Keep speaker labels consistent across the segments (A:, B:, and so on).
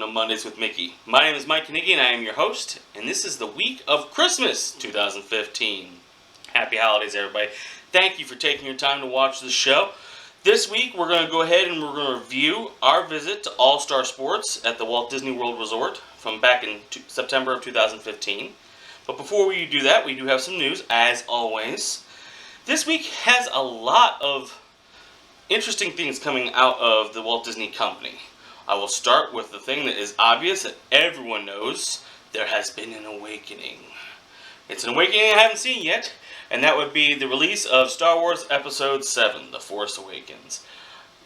A: to Mondays with Mickey. My name is Mike Knigge and I am your host, and this is the week of Christmas 2015. Happy holidays, everybody. Thank you for taking your time to watch the show. This week, we're going to go ahead and we're going to review our visit to All-Star Sports at the Walt Disney World Resort from back in September of 2015. But before we do that, we do have some news, as always. This week has a lot of interesting things coming out of the Walt Disney Company. I will start with the thing that is obvious that everyone knows. There has been an awakening. It's an awakening I haven't seen yet, and that would be the release of Star Wars Episode 7, The Force Awakens.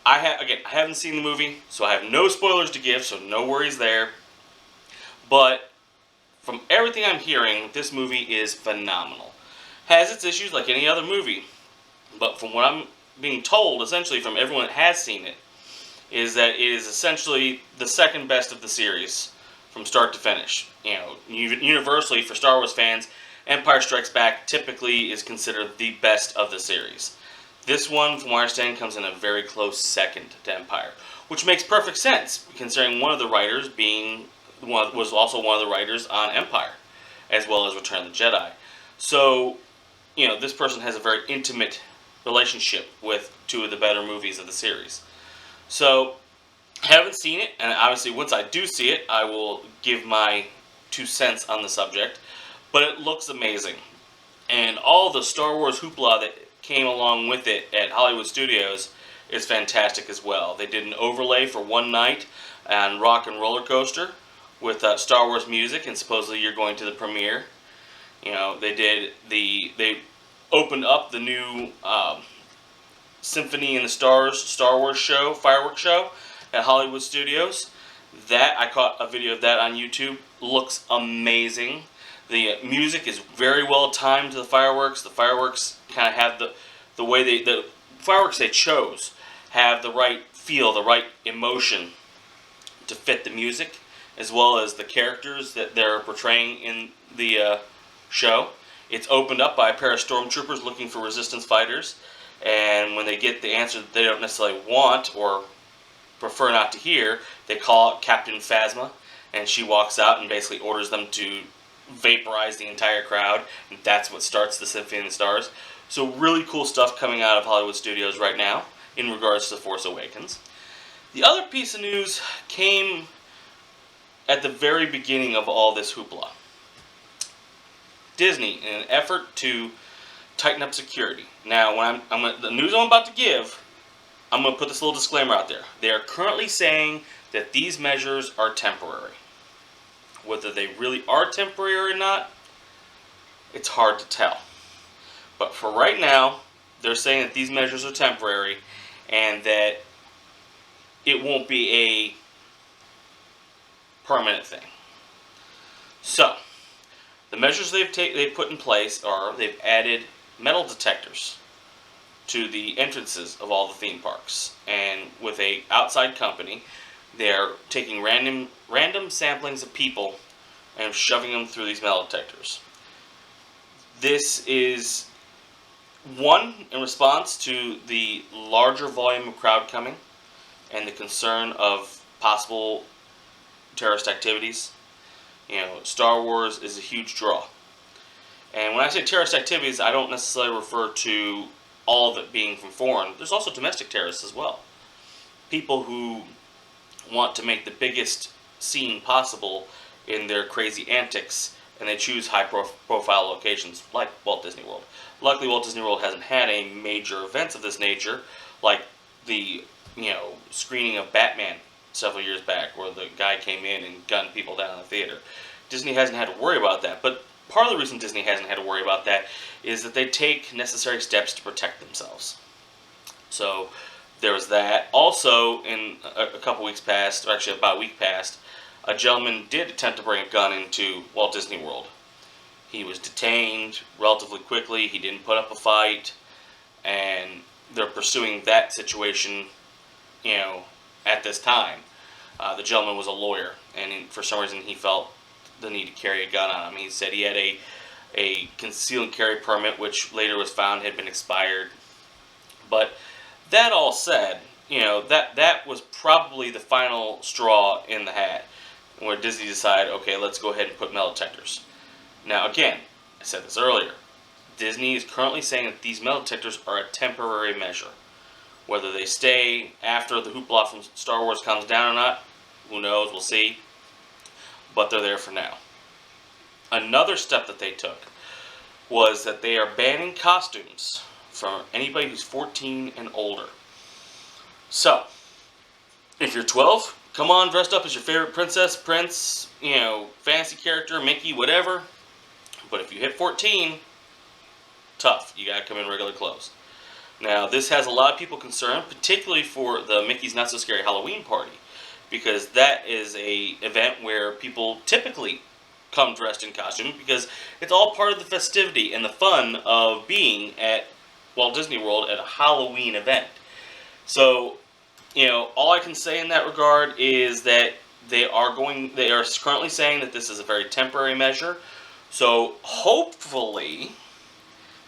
A: I haven't seen the movie, so I have no spoilers to give, so no worries there. But from everything I'm hearing, this movie is phenomenal. Has its issues like any other movie, but from what I'm being told, essentially from everyone that has seen it, is that it is essentially the second best of the series from start to finish. You know, universally for Star Wars fans, Empire Strikes Back typically is considered the best of the series. This one, from what I understand, comes in a very close second to Empire, which makes perfect sense, considering one of the writers was also one of the writers on Empire, as well as Return of the Jedi. So, you know, this person has a very intimate relationship with two of the better movies of the series. So, I haven't seen it, and obviously once I do see it, I will give my 2 cents on the subject. But it looks amazing. And all the Star Wars hoopla that came along with it at Hollywood Studios is fantastic as well. They did an overlay for one night on Rock and Roller Coaster with Star Wars music, and supposedly you're going to the premiere. You know, they opened up the new Symphony in the Stars Star Wars show, fireworks show at Hollywood Studios. I caught a video of that on YouTube. Looks amazing. The music is very well timed to the fireworks. The fireworks kind of have the way the fireworks they chose have the right feel, the right emotion to fit the music, as well as the characters that they're portraying in the show. It's opened up by a pair of stormtroopers looking for resistance fighters, and when they get the answer that they don't necessarily want or prefer not to hear, they call out Captain Phasma, and she walks out and basically orders them to vaporize the entire crowd, and that's what starts the Symphony of the Stars. So really cool stuff coming out of Hollywood Studios right now in regards to The Force Awakens. The other piece of news came at the very beginning of all this hoopla. Disney, in an effort to tighten up security. Now, the news I'm about to give, I'm going to put this little disclaimer out there. They are currently saying that these measures are temporary. Whether they really are temporary or not, it's hard to tell. But for right now, they're saying that these measures are temporary and that it won't be a permanent thing. So, the measures they've put in place are they've added metal detectors to the entrances of all the theme parks, and with a outside company, they're taking random samplings of people and shoving them through these metal detectors. This is one in response to the larger volume of crowd coming and the concern of possible terrorist activities. You know, Star Wars is a huge draw. And when I say terrorist activities, I don't necessarily refer to all of it being from foreign. There's also domestic terrorists as well. People who want to make the biggest scene possible in their crazy antics, and they choose high-profile locations like Walt Disney World. Luckily, Walt Disney World hasn't had any major events of this nature, like the screening of Batman several years back, where the guy came in and gunned people down in the theater. Disney hasn't had to worry about that, but part of the reason Disney hasn't had to worry about that is that they take necessary steps to protect themselves. So there was that. Also, in a couple weeks past, or actually about a week past, a gentleman did attempt to bring a gun into Walt Disney World. He was detained relatively quickly. He didn't put up a fight, and they're pursuing that situation, at this time. The gentleman was a lawyer, and for some reason he felt the need to carry a gun on him. He said he had a conceal and carry permit, which later was found had been expired. But that all said, that was probably the final straw in the hat. where Disney decided, okay, let's go ahead and put metal detectors. Now, again, I said this earlier, Disney is currently saying that these metal detectors are a temporary measure. Whether they stay after the hoopla from Star Wars comes down or not, who knows, we'll see. But they're there for now. Another step that they took was that they are banning costumes from anybody who's 14 and older. So, if you're 12, come on dressed up as your favorite princess, prince, fantasy character, Mickey, whatever. But if you hit 14, tough. You gotta come in regular clothes. Now, this has a lot of people concerned, particularly for the Mickey's Not So Scary Halloween Party, because that is a event where people typically come dressed in costume because it's all part of the festivity and the fun of being at Walt Disney World at a Halloween event. So, all I can say in that regard is that they are currently saying that this is a very temporary measure. So, hopefully,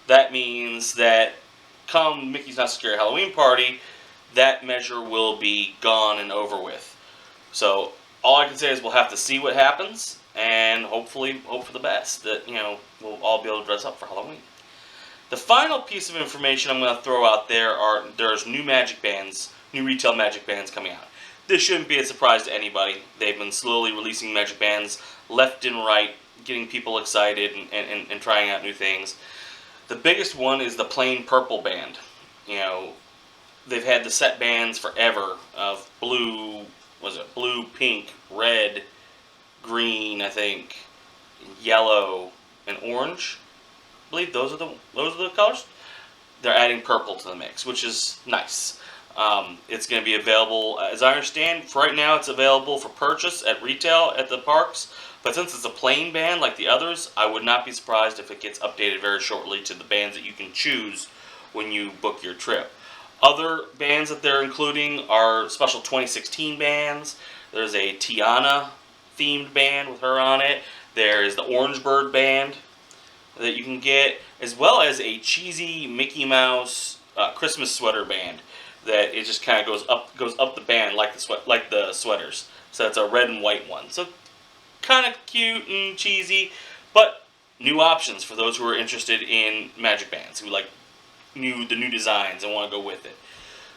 A: that means that come Mickey's Not So Scary Halloween Party, that measure will be gone and over with. So, all I can say is we'll have to see what happens, and hopefully hope for the best, that, we'll all be able to dress up for Halloween. The final piece of information I'm going to throw out there there's new retail Magic Bands coming out. This shouldn't be a surprise to anybody. They've been slowly releasing Magic Bands left and right, getting people excited and trying out new things. The biggest one is the plain purple band. They've had the set bands forever of blue, pink, red, green, I think, yellow, and orange. I believe those are the colors. They're adding purple to the mix, which is nice. It's going to be available, as I understand, for right now it's available for purchase at retail at the parks. But since it's a plain band like the others, I would not be surprised if it gets updated very shortly to the bands that you can choose when you book your trip. Other bands that they're including are special 2016 bands. There's a Tiana themed band with her on it. There's the Orange Bird band that you can get, as well as a cheesy Mickey Mouse Christmas sweater band that it just kind of goes up the band like the sweaters. So it's a red and white one. So kind of cute and cheesy, but new options for those who are interested in Magic Bands, who like the new designs and want to go with it.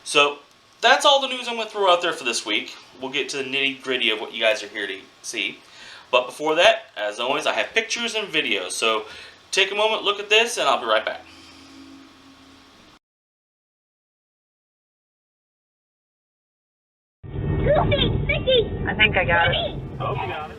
A: So that's all the news I'm going to throw out there for this week. We'll get to the nitty gritty of what you guys are here to see. But before that, as always, I have pictures and videos. So take a moment, look at this, and I'll be right back.
B: Mickey! I think I got it.
C: Oh, you got it.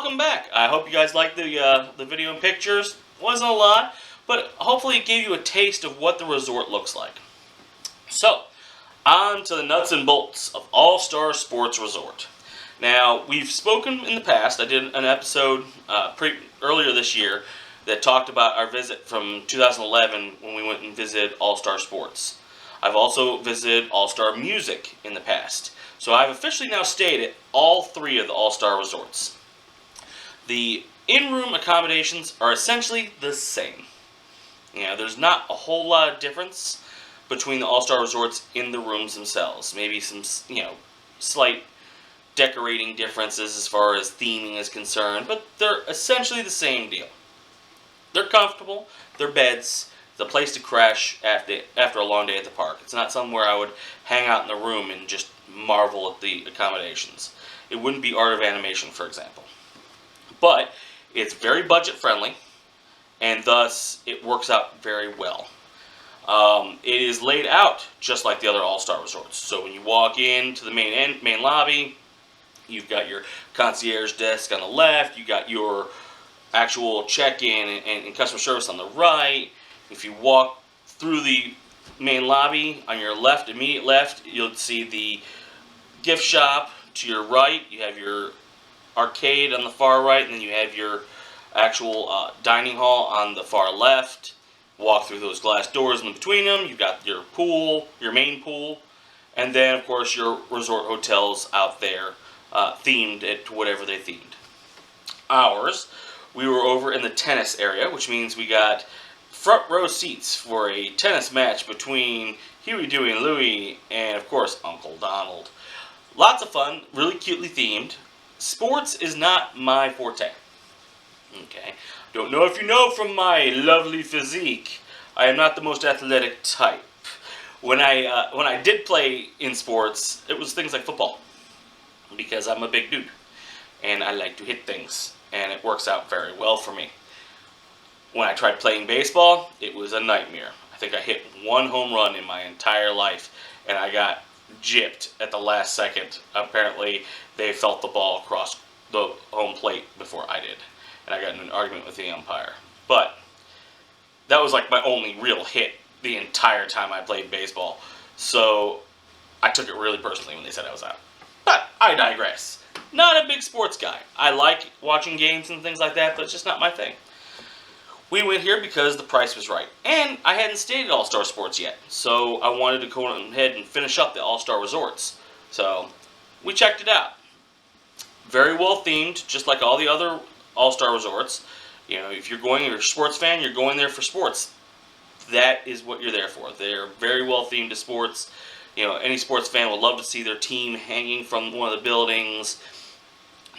A: welcome back. I hope you guys liked the video and pictures. Wasn't a lot, but hopefully it gave you a taste of what the resort looks like. So, on to the nuts and bolts of All-Star Sports Resort. Now, we've spoken in the past. I did an episode earlier this year that talked about our visit from 2011 when we went and visited All-Star Sports. I've also visited All-Star Music in the past. So I've officially now stayed at all three of the All-Star resorts. The in-room accommodations are essentially the same. There's not a whole lot of difference between the All-Star resorts in the rooms themselves. Maybe some, slight decorating differences as far as theming is concerned, but they're essentially the same deal. They're comfortable, they're beds, the place to crash after a long day at the park. It's not somewhere I would hang out in the room and just marvel at the accommodations. It wouldn't be Art of Animation, for example. But it's very budget friendly, and thus it works out very well. It is laid out just like the other All-Star resorts. So when you walk into the main lobby, you've got your concierge desk on the left, you got your actual check-in and customer service on the right. If you walk through the main lobby, on your left, immediate left, you'll see the gift shop. To your right, you have your arcade on the far right, and then you have your actual dining hall on the far left. Walk through those glass doors in between them. You've got your pool, your main pool, and then, of course, your resort hotels out there, themed to whatever they themed. Ours, we were over in the tennis area, which means we got front row seats for a tennis match between Huey, Dewey, and Louie, and, of course, Uncle Donald. Lots of fun, really cutely themed. Sports is not my forte. Okay. Don't know if you know from my lovely physique, I am not the most athletic type. When I did play in sports, it was things like football, because I'm a big dude, and I like to hit things, and it works out very well for me. When I tried playing baseball, it was a nightmare. I think I hit one home run in my entire life, and I got gypped at the last second. Apparently, they felt the ball across the home plate before I did, and I got in an argument with the umpire. But that was like my only real hit the entire time I played baseball, so I took it really personally when they said I was out. But I digress. Not a big sports guy. I like watching games and things like that, but it's just not my thing. We went here because the price was right, and I hadn't stayed at All-Star Sports yet, so I wanted to go ahead and finish up the All-Star Resorts. So we checked it out. Very well themed, just like all the other All-Star Resorts. If you're a sports fan, you're going there for sports. That is what you're there for. They're very well themed to sports. Any sports fan will love to see their team hanging from one of the buildings.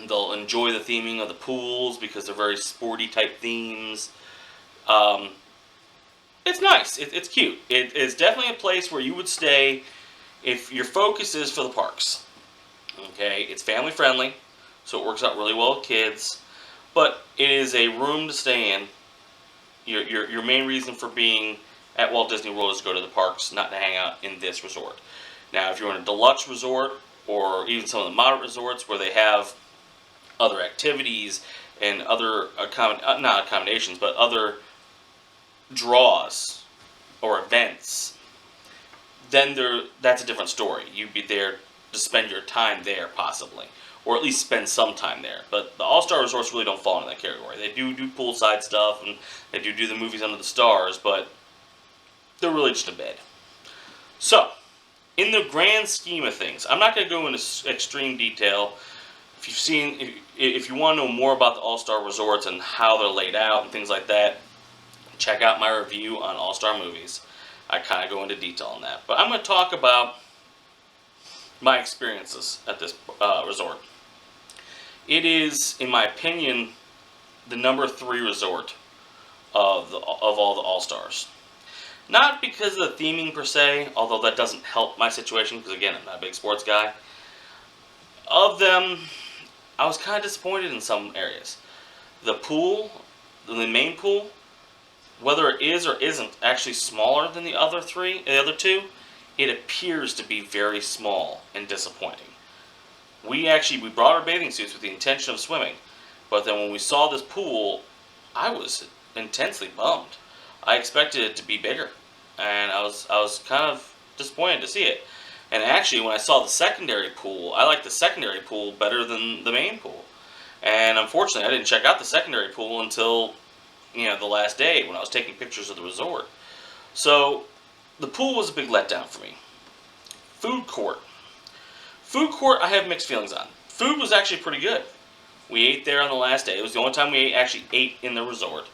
A: They'll enjoy the theming of the pools because they're very sporty type themes. It's nice. It's cute. It is definitely a place where you would stay if your focus is for the parks. Okay, it's family friendly, so it works out really well with kids. But it is a room to stay in. Your main reason for being at Walt Disney World is to go to the parks, not to hang out in this resort. Now, if you're in a deluxe resort, or even some of the moderate resorts where they have other activities and other not accommodations, but other draws or events, then that's a different story. You'd be there to spend your time there, possibly, or at least spend some time there. But the All-Star Resorts really don't fall into that category. They do poolside stuff, and they do the movies under the stars, but they're really just a bed. So, in the grand scheme of things, I'm not going to go into extreme detail. If you want to know more about the All-Star Resorts and how they're laid out and things like that, check out my review on All-Star Movies. I kind of go into detail on that. But I'm going to talk about my experiences at this resort. It is, in my opinion, the number 3 resort of all the All-Stars. Not because of the theming per se, although that doesn't help my situation, because again, I'm not a big sports guy. Of them, I was kind of disappointed in some areas. The pool, the main pool, whether it is or isn't actually smaller than the other two, it appears to be very small and disappointing. We brought our bathing suits with the intention of swimming. But then when we saw this pool, I was intensely bummed. I expected it to be bigger, and I was kind of disappointed to see it. And actually, when I saw the secondary pool, I liked the secondary pool better than the main pool. And unfortunately, I didn't check out the secondary pool until the last day when I was taking pictures of the resort. So the pool was a big letdown for me. Food court. Food court, I have mixed feelings on. Food was actually pretty good. We ate there on the last day. It was the only time we actually ate in the resort,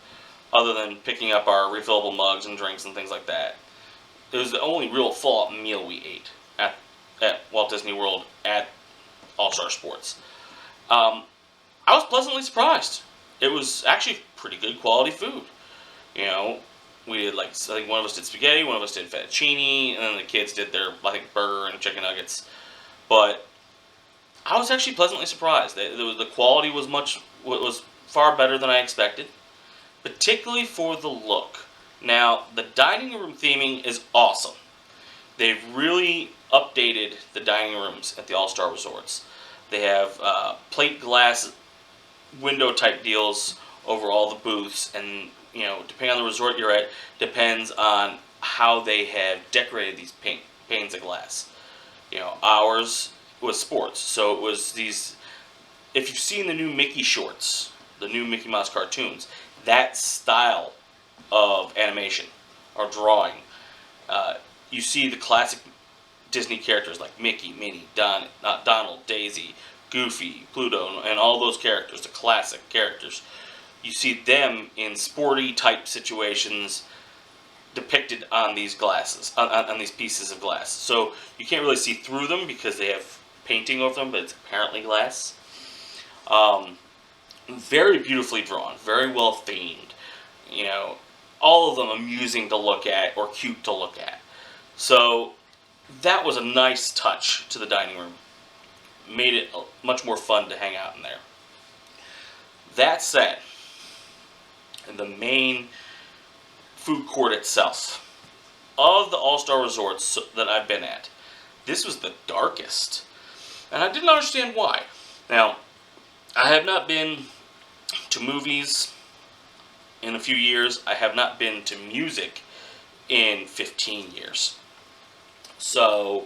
A: other than picking up our refillable mugs and drinks and things like that. It was the only real full-out meal we ate at Walt Disney World at All-Star Sports. I was pleasantly surprised. It was actually pretty good quality food. We did I think one of us did spaghetti, one of us did fettuccine, and then the kids did their, I think, burger and chicken nuggets. But I was actually pleasantly surprised. The quality was far better than I expected, particularly for the look. Now, the dining room theming is awesome. They've really updated the dining rooms at the All-Star Resorts. They have plate glass window type deals over all the booths, and depending on the resort you're at, depends on how they have decorated these panes of glass. Ours was sports, so it was these. If you've seen the new Mickey shorts, the new Mickey Mouse cartoons, that style of animation or drawing, you see the classic Disney characters like Mickey, Minnie, Donald, Daisy, Goofy, Pluto, and all those characters, the classic characters. You see them in sporty type situations depicted on these glasses, on these pieces of glass. So you can't really see through them because they have painting over them, but it's apparently glass. Very beautifully drawn, very well themed. All of them amusing to look at or cute to look at. So that was a nice touch to the dining room. Made it much more fun to hang out in there. That said, the main food court itself, of the All-Star Resorts that I've been at, this was the darkest. And I didn't understand why. Now, I have not been to movies in a few years. I have not been to music in 15 years. So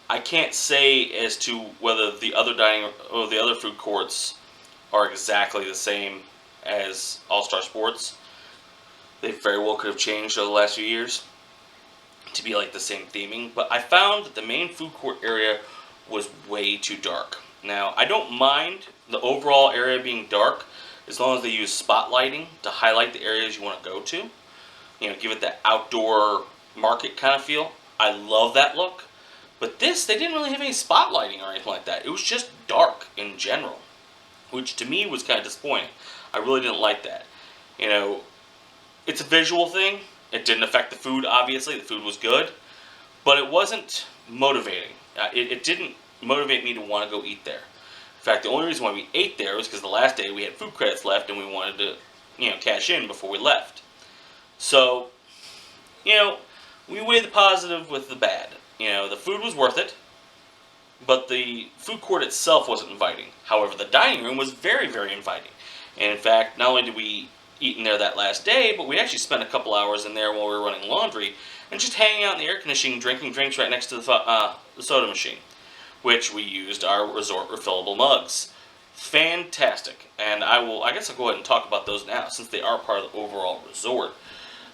A: I can't say as to whether the other the other food courts are exactly the same as All-Star Sports. They very well could have changed over the last few years to be like the same theming, but I found that the main food court area was way too dark. Now, I don't mind the overall area being dark as long as they use spotlighting to highlight the areas you want to go to. Give it that outdoor market kind of feel. I love that look. But this, they didn't really have any spotlighting or anything like that. It was just dark in general, which to me was kind of disappointing. I really didn't like that. It's a visual thing. It didn't affect the food, obviously. The food was good. But it wasn't motivating. It didn't motivate me to want to go eat there. In fact, the only reason why we ate there was because the last day we had food credits left and we wanted to, cash in before we left. So, we weighed the positive with the bad. The food was worth it, but the food court itself wasn't inviting. However, the dining room was very, very inviting. And in fact, not only did we eat in there that last day, but we actually spent a couple hours in there while we were running laundry and just hanging out in the air conditioning, drinking drinks right next to the soda machine, which we used our resort refillable mugs. Fantastic. And I guess I'll go ahead and talk about those now since they are part of the overall resort.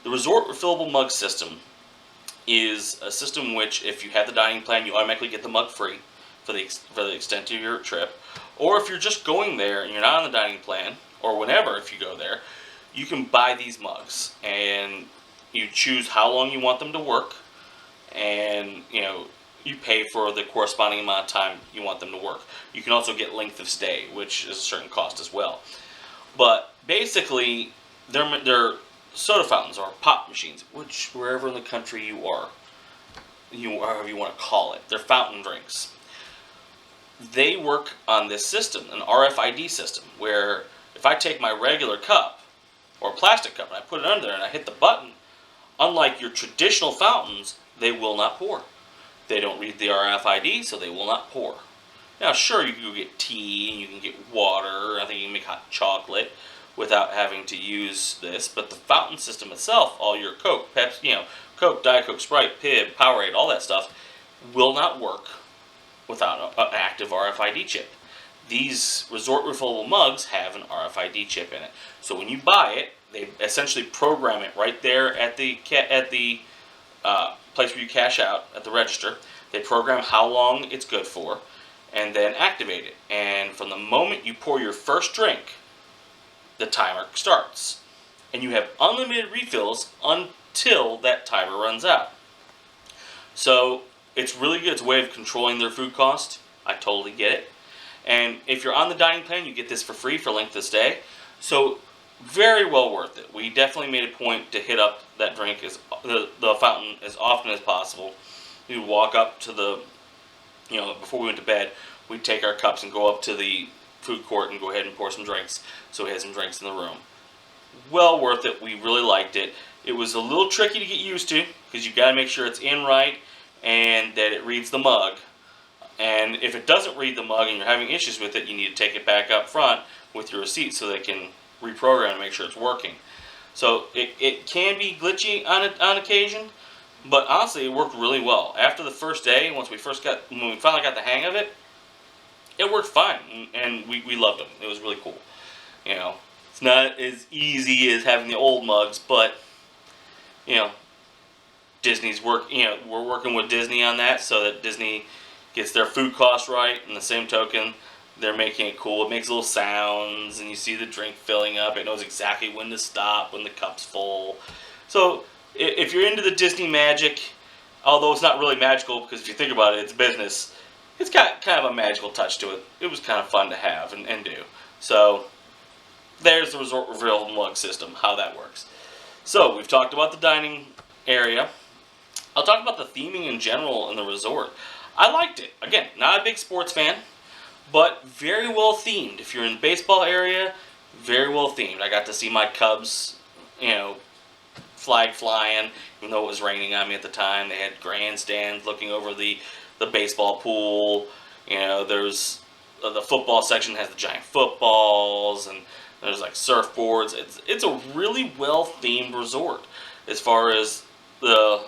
A: The resort refillable mug system is a system which, if you have the dining plan, you automatically get the mug free for the extent of your trip. Or if you're just going there and you're not on the dining plan, or whenever if you go there, you can buy these mugs. And you choose how long you want them to work, and you pay for the corresponding amount of time you want them to work. You can also get length of stay, which is a certain cost as well. But basically, they're soda fountains or pop machines, which wherever in the country you are, however you want to call it, they're fountain drinks. They work on this system, an RFID system, where if I take my regular cup or plastic cup and I put it under there and I hit the button, unlike your traditional fountains, they will not pour. They don't read the RFID, so they will not pour. Now, sure, you can go get tea, and you can get water. I think you can make hot chocolate without having to use this. But the fountain system itself, all your Coke, Pepsi, Coke, Diet Coke, Sprite, Pib, Powerade, all that stuff, will not work without an active RFID chip. These resort refillable mugs have an RFID chip in it. So when you buy it, they essentially program it right there at the place where you cash out at the register. They program how long it's good for, and then activate it. And from the moment you pour your first drink, the timer starts, and you have unlimited refills until that timer runs out. So it's really good. It's a way of controlling their food cost. I totally get it. And if you're on the dining plan, you get this for free for length of stay. So very well worth it. We definitely made a point to hit up that drink, the fountain, as often as possible. We would walk up to the, before we went to bed, we'd take our cups and go up to the food court and go ahead and pour some drinks. So we had some drinks in the room. Well worth it. We really liked it. It was a little tricky to get used to because you got to make sure it's in right and that it reads the mug. And if it doesn't read the mug and you're having issues with it, you need to take it back up front with your receipt so they can reprogram and make sure it's working. So it can be glitchy on occasion, but honestly, it worked really well. After the first day, when we finally got the hang of it, it worked fine, and we loved them. It was really cool. It's not as easy as having the old mugs, but Disney's we're working with Disney on that so that Disney gets their food costs right. In the same token, they're making it cool. It makes little sounds, and you see the drink filling up. It knows exactly when to stop when the cup's full. So if you're into the Disney magic, although it's not really magical because if you think about it, it's business. It's got kind of a magical touch to it. It was kind of fun to have and do. So there's the resort reveal mug system, how that works. So we've talked about the dining area. I'll talk about the theming in general in the resort. I liked it. Again, not a big sports fan, but very well themed. If you're in the baseball area, very well themed. I got to see my Cubs, flag flying, even though it was raining on me at the time. They had grandstands looking over the baseball pool. There's the football section has the giant footballs, and there's like surfboards. It's a really well themed resort as far as the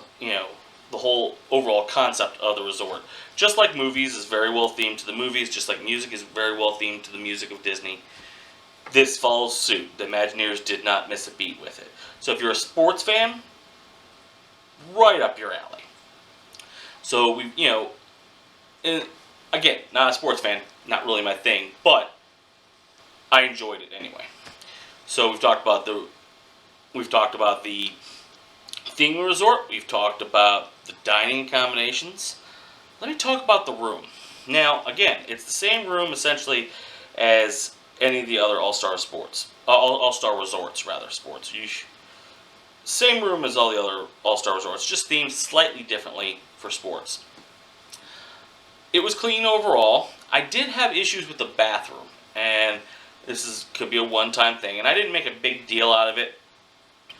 A: whole overall concept of the resort. Just like movies is very well themed to the movies, just like music is very well themed to the music of Disney. This follows suit. The Imagineers did not miss a beat with it. So if you're a sports fan, right up your alley. So and again, not a sports fan, not really my thing, but I enjoyed it anyway. So we've talked about the theming resort. We've talked about the dining combinations. Let me talk about the room. Now, again, it's the same room essentially as any of the other All-Star resorts, sports. Same room as all the other All-Star resorts, just themed slightly differently for sports. It was clean overall. I did have issues with the bathroom, and could be a one-time thing, and I didn't make a big deal out of it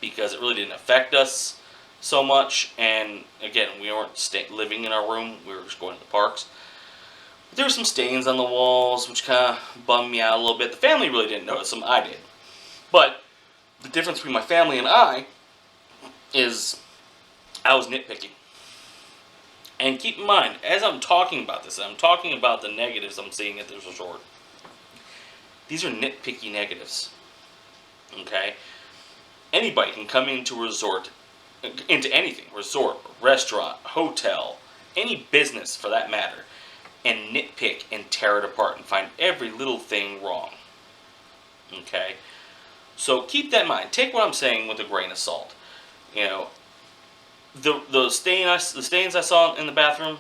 A: because it really didn't affect us so much. And again, we weren't living in our room, we were just going to the parks. But there were some stains on the walls, which kind of bummed me out a little bit. The family really didn't notice them, I did. But the difference between my family and I is I was nitpicking. And keep in mind, as I'm talking about this, I'm talking about the negatives I'm seeing at this resort. These are nitpicky negatives. Okay? Anybody can come into a resort, into anything, resort, restaurant, hotel, any business for that matter, and nitpick and tear it apart and find every little thing wrong. Okay? So keep that in mind. Take what I'm saying with a grain of salt. The stains I saw in the bathroom,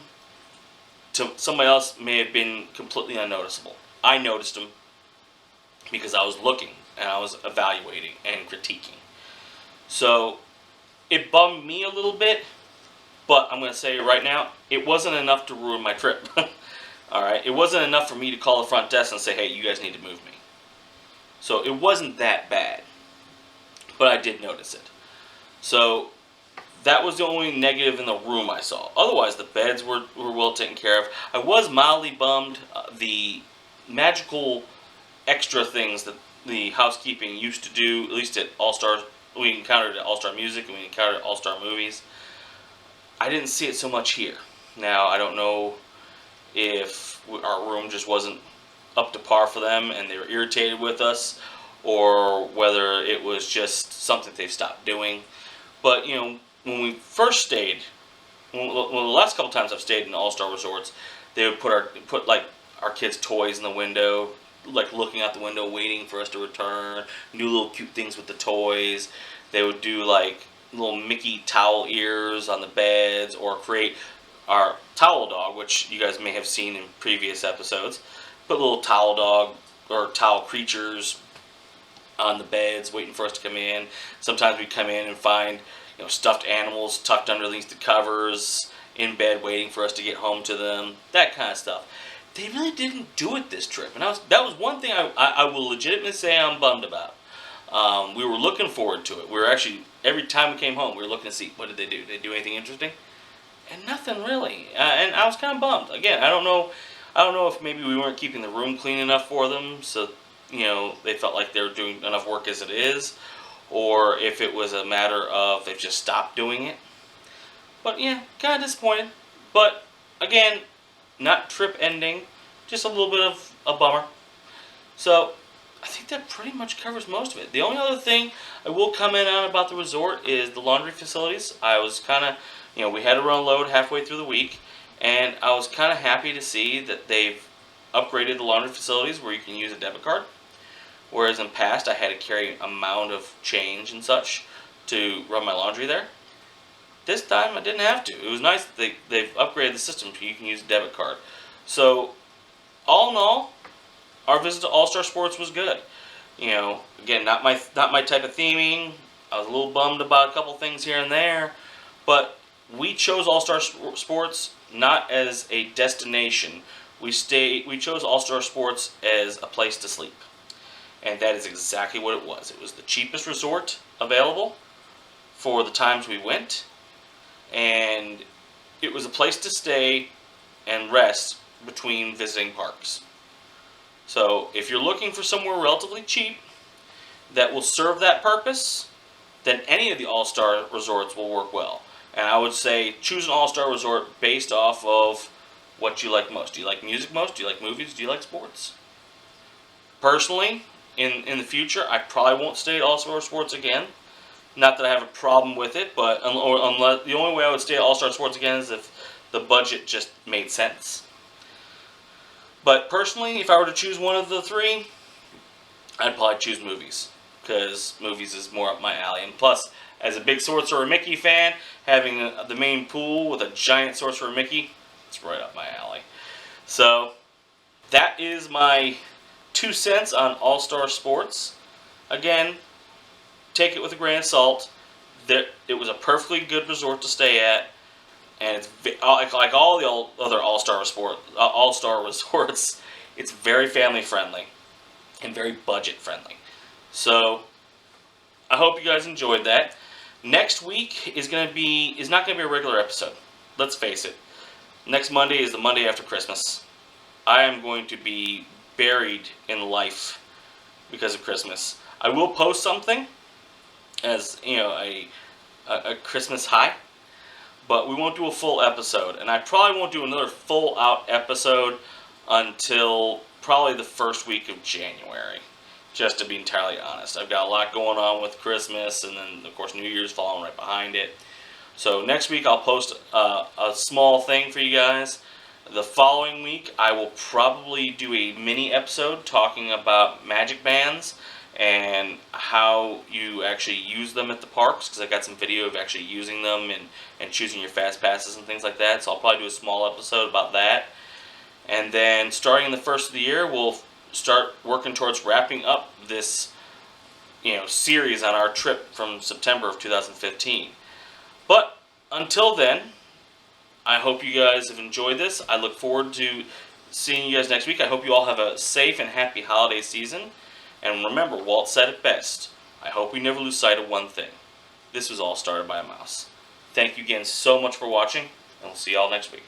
A: to somebody else may have been completely unnoticeable. I noticed them because I was looking and I was evaluating and critiquing. So it bummed me a little bit, but I'm going to say right now, it wasn't enough to ruin my trip. Alright, it wasn't enough for me to call the front desk and say, hey, you guys need to move me. So it wasn't that bad, but I did notice it. So That was the only negative in the room I saw. Otherwise, the beds were well taken care of. I was mildly bummed. The magical extra things that the housekeeping used to do, at least at All Star, we encountered at All Star Music and we encountered at All Star Movies. I didn't see it so much here. Now, I don't know if our room just wasn't up to par for them and they were irritated with us, or whether it was just something they've stopped doing. But, when we first stayed, the last couple times I've stayed in all-star resorts, they would put like our kids' toys in the window, like looking out the window, waiting for us to return. Do little cute things with the toys. They would do like little Mickey towel ears on the beds, or create our towel dog, which you guys may have seen in previous episodes. Put little towel dog or towel creatures on the beds, waiting for us to come in. Sometimes we come in and find stuffed animals tucked underneath the covers in bed, waiting for us to get home to them. That kind of stuff. They really didn't do it this trip, and that was one thing I will legitimately say I'm bummed about. We were looking forward to it. We were actually, every time we came home, we were looking to see what did they do. Did they do anything interesting? And nothing really. And I was kind of bummed. Again, I don't know if maybe we weren't keeping the room clean enough for them, so they felt like they were doing enough work as it is, or if it was a matter of they've just stopped doing it. But yeah, kind of disappointed. But again, not trip ending, just a little bit of a bummer. So I think that pretty much covers most of it. The only other thing I will comment on about the resort is the laundry facilities. I was kind of, we had to run a load halfway through the week, and I was kind of happy to see that they've upgraded the laundry facilities where you can use a debit card. Whereas in the past, I had to carry an amount of change and such to run my laundry there. This time, I didn't have to. It was nice that they've upgraded the system so you can use a debit card. So, all in all, our visit to All-Star Sports was good. Again, not my type of theming. I was a little bummed about a couple things here and there, but we chose All-Star Sports not as a destination. We chose All-Star Sports as a place to sleep. And that is exactly what it was. It was the cheapest resort available for the times we went. And it was a place to stay and rest between visiting parks. So if you're looking for somewhere relatively cheap that will serve that purpose, then any of the All-Star resorts will work well. And I would say choose an All-Star resort based off of what you like most. Do you like music most? Do you like movies? Do you like sports? Personally, in the future, I probably won't stay at All-Star Sports again. Not that I have a problem with it, but unless the only way I would stay at All-Star Sports again is if the budget just made sense. But personally, if I were to choose one of the three, I'd probably choose movies, because movies is more up my alley. And plus, as a big Sorcerer Mickey fan, having the main pool with a giant Sorcerer Mickey, it's right up my alley. So, that is my 2 cents on All-Star Sports. Again, take it with a grain of salt. It was a perfectly good resort to stay at, and it's like all the other All-Star resorts. It's very family friendly and very budget friendly. So I hope you guys enjoyed that. Next week is not going to be a regular episode. Let's face it. Next Monday is the Monday after Christmas. I am going to be buried in life because of Christmas. I will post something as a Christmas high, but we won't do a full episode, and I probably won't do another full out episode until probably the first week of January, just to be entirely honest. I've got a lot going on with Christmas, and then of course New Year's following right behind it. So next week I'll post a small thing for you guys. The following week I will probably do a mini episode talking about magic bands and how you actually use them at the parks, because I got some video of actually using them and choosing your fast passes and things like that. So I'll probably do a small episode about that. And then starting in the first of the year, we'll start working towards wrapping up this series on our trip from September of 2015. But until then, I hope you guys have enjoyed this. I look forward to seeing you guys next week. I hope you all have a safe and happy holiday season. And remember, Walt said it best. I hope we never lose sight of one thing. This was all started by a mouse. Thank you again so much for watching, and we'll see y'all next week.